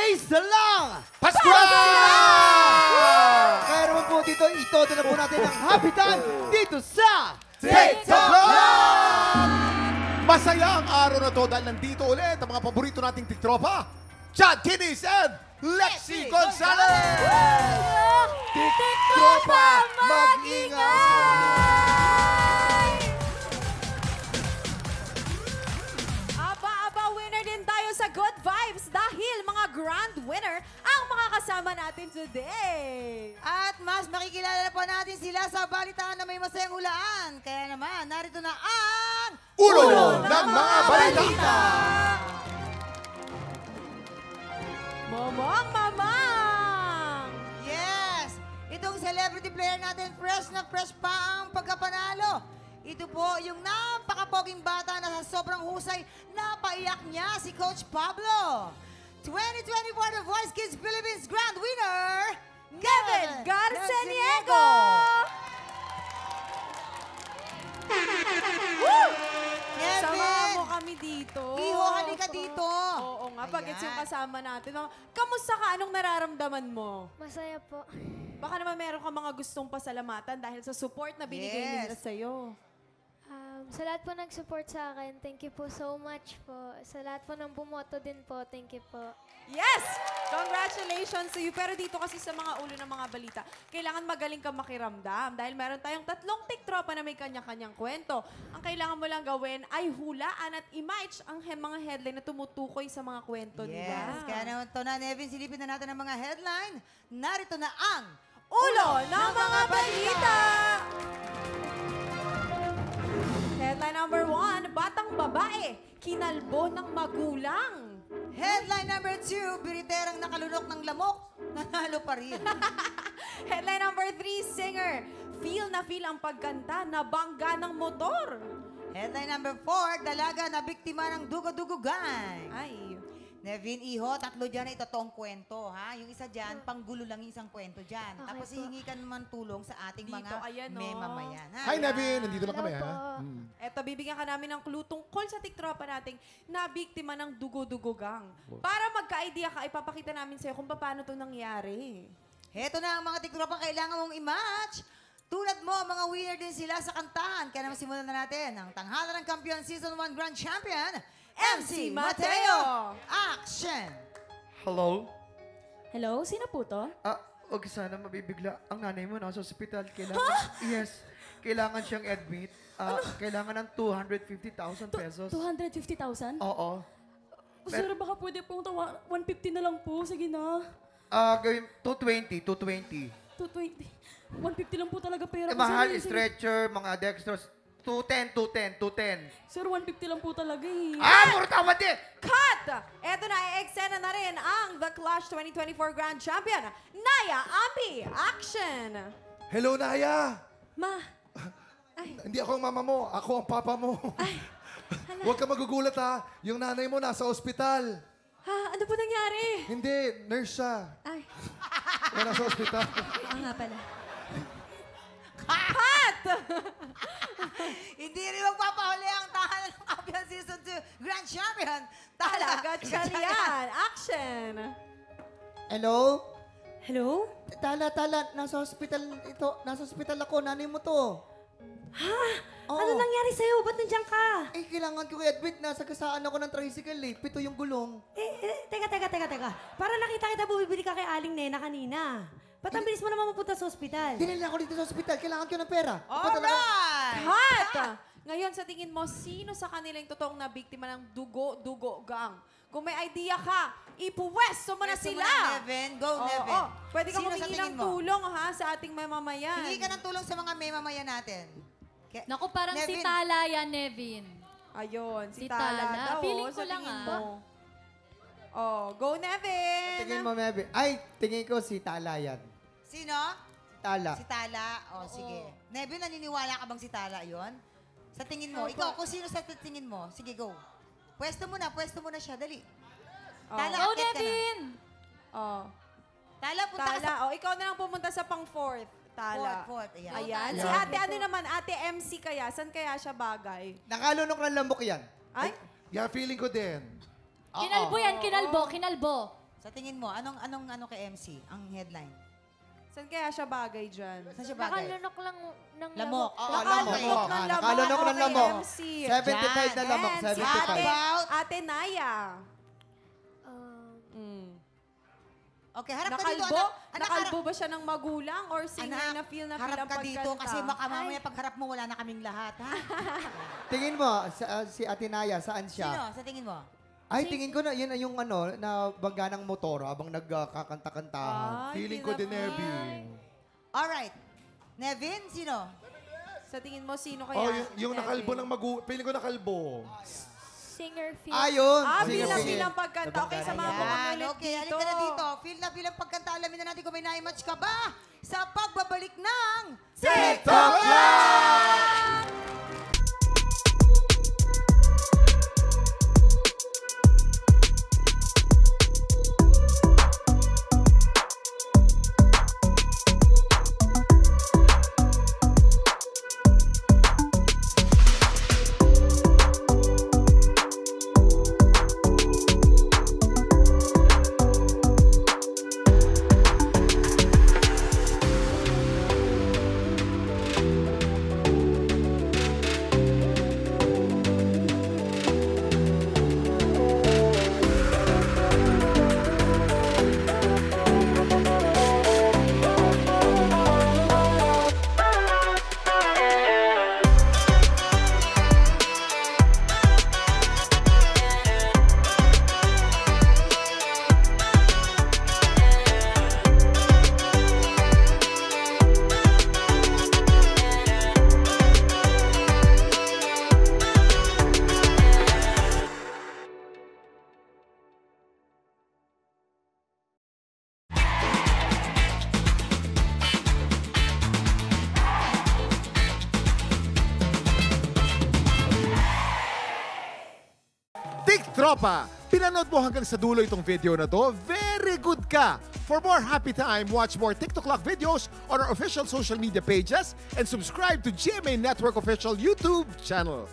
isa lang! Pascual! Kaya naman po dito, itodo na po natin ang Happy Time dito sa TikTok Club! Masaya ang araw na to dahil nandito ulit ang mga paborito nating tiktropa, Chad Kinis and Lexi Gonzalez! Tiktropa, mag-ingat! Aba, winner din tayo sa Good Vibes dahil mga grand winner ang mga kasama natin today. At mas makikilala na po natin sila sa balitaan na may masayang hulaan. Kaya naman, narito na ang... Ulo ng mga balita! Mamang! Yes! Itong celebrity player natin, fresh na fresh pa ang pagkapanalo. Ito po yung napakapoging bata na sa sobrang husay, napaiyak niya si Coach Pablo. 2024 The Voice Kids Philippines Grand Winner, Kevin Garceniego! Samahan mo kami dito. Iho, halika dito. Oo nga, bagets yung kasama natin. Kamusta ka? Anong nararamdaman mo? Masaya po. Baka naman meron ka mga gustong pasalamatan dahil sa support na binigay nila sa'yo. Sa lahat po nag-support sa akin, thank you po so much po. Sa lahat po ng bumoto din po, thank you po. Yes! Congratulations to you. Pero dito kasi sa mga ulo ng mga balita, kailangan magaling ka makiramdam dahil meron tayong 3 tiktropa na may kanya-kanyang kwento. Ang kailangan mo lang gawin ay hulaan at i-match ang mga headline na tumutukoy sa mga kwento nila. Yes, kaya naman ito na, Nevin, silipin na natin ang mga headline. Narito na ang Ulo ng mga balita! Headline number 1, batang babae, kinalbo ng magulang. Headline number 2, biriterang nakalunok ng lamok, nanalo pa rin. Headline number 3, singer, feel ang pagkanta na bangga ng motor. Headline number 4, dalaga na biktima ng dugo-dugo-gang. Ay. Nevin, Iho, 3 dyan ay totoong kwento, ha? Yung isa dyan, panggulo lang yung isang kwento dyan. Okay Tapos po. hihingi ka naman tulong sa ating Dito, mga ayan, oh. memamayan. Ha? Hi, Nevin! Nandito lang kami, Hello ha? po. Eto, bibigyan ka namin ng clue tungkol sa tiktropa nating na biktima ng dugo-dugo gang. Para magka-idea ka, ipapakita namin sa'yo kung paano to nangyari. Heto na ang mga tiktropa kailangan mong i-match. Tulad mo, mga winner din sila sa kantahan. Kaya naman simulan na natin ang Tanghalan ng Kampiyon Season 1 Grand Champion, MC Mateo! Action! Hello? Hello? Sino po to? Huwag sana mabibigla. Ang nanay mo nasa ospital. Kailangan, yes, kailangan siyang admit. Kailangan ng 250,000 pesos. 250,000? Oo. Sir, baka pwede pong 150 na lang po. Sige na. Gawin, 220, 220. 220. 150 lang po talaga pera ko. Mahal, Sir, stretcher, mga dextrose. 210, 210, 210. Sir, 150 lang po talaga eh. Muro tama din! Cut! Eto na, i-eksena na rin ang The Clash 2024 Grand Champion, Naya Ampi. Action! Hello, Naya! Ma, Hindi ako ang mama mo, ako ang papa mo. Huwag ka magugulat, ha? Yung nanay mo nasa ospital. ano po nangyari? Hindi, nurse siya. Ay, Kaya nasa ospital. nga pala. Hindi rin magpapahuli ang Tahanan ng Kampiyon Season 2 Grand Champion. Talaga, Charian. Action! Hello? Hello? Tala, nasa hospital ito. Nasa hospital ako, nanay mo to. Oo. Ano nangyari sa'yo? Ba't nandiyan ka? Eh, kailangan ko i-admit na sagasaan ako ng tricycle eh. 7 yung gulong. Teka. Para nakita kita bumibili ka kay Aling Nena kanina. Ba't ang bilis mo naman mapunta sa ospital? Dinala ako dito sa hospital. Kailangan ko ng pera. Punta na ako. Alright! Cut! Ngayon, sa tingin mo, sino sa kanila yung totoong na biktima ng dugo-dugo gang? Kung may idea ka, ipuwesto mo na Pwesto mo sila! na, Nevin. Go, Nevin. Pwede ka Sino sa humingi tingin ng mo? tulong ha, sa ating mamamayan. Hingi ka ng tulong sa mga memamayan natin. Naku, parang si Nevin. Tala yan, Nevin. Ayun, si Si Tala Tala. daw. Feeling sa ko lang, tingin mo. Go Nevin! Tingin mo, Mebe. Ay, tingin ko si Tala yan. Sino? Si Tala. Si Tala. Sige. Nevin, naniniwala ka bang si Tala yon? Sa tingin mo. Ikaw, kung sino sa tingin mo. Sige, go. Pwesto mo na siya. Dali. Tala, Go, akit ka na. Nevin! Tala, punta ka sa Tala, ikaw na lang pumunta sa pang-4th. Tala. fourth. Ayan. Ayan. Yeah. Si ate, ano naman? Ate MC kaya? Saan kaya siya bagay? Nakalunok ng lambok yan. Ay? Yeah, feeling ko din. Kinalbo yan, kinalbo. Sa Sa tingin mo, anong kay MC ang headline? Saan kaya siya bagay dyan? Saan siya bagay? Nakalunok lang ng Lamok. Oo, Nakalunok ng lamok. Nakalunok ng Okay, lamok. MC. 75 na lamok, And 75. Ate Naya. Okay, harap ka dito, Nakalbo? anak. Nakalbo ba siya ng magulang? Or singer na feel harap ang ka dito pagkanta? kasi baka mamaya pagharap mo wala na kaming lahat, ha? Tingin mo, si Ate Naya, saan Sino? siya? Sa tingin mo? Ay, tingin ko na, yun yung na baga ng motor habang nagkakanta-kantahan. Ay, Feeling ko din, pinapay. Nevin. Alright. Nevin, sino? Sa tingin mo, sino kaya? Oh, yung Nevin? nakalbo ng Feeling ko nakalbo. singer feel. Ayun! Bilang pagkanta. Okay, sa mga bukas Ayan, ulit okay, dito. halika na dito. Feel na feel ang pagkanta. Alamin na natin kung may na-match ka ba sa pagbabalik ng TikTok Live! Tropa, pinanood mo hanggang sa dulo itong video na to? Very good ka! For more happy time, watch more TikTok Clock videos on our official social media pages and subscribe to GMA Network official YouTube channel.